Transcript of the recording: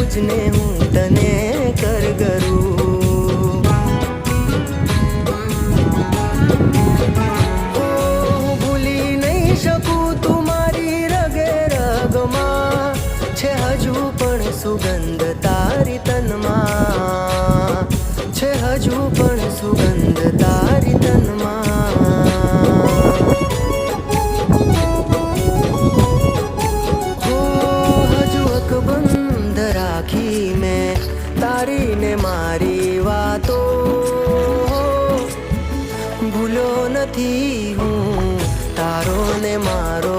રોજને હું તને કરગરું. હું ભૂલી નહીં શકું તું મારી રગે રગમાં છે, હજુ પણ સુગંધ તારી તનમાં છે, હજુ પણ સુગંધ તારી તનમાં. હજુ અકબંધ રાખી મેં તારી ને મારી વાતો, ભૂલો નથી હું તારો ને મારો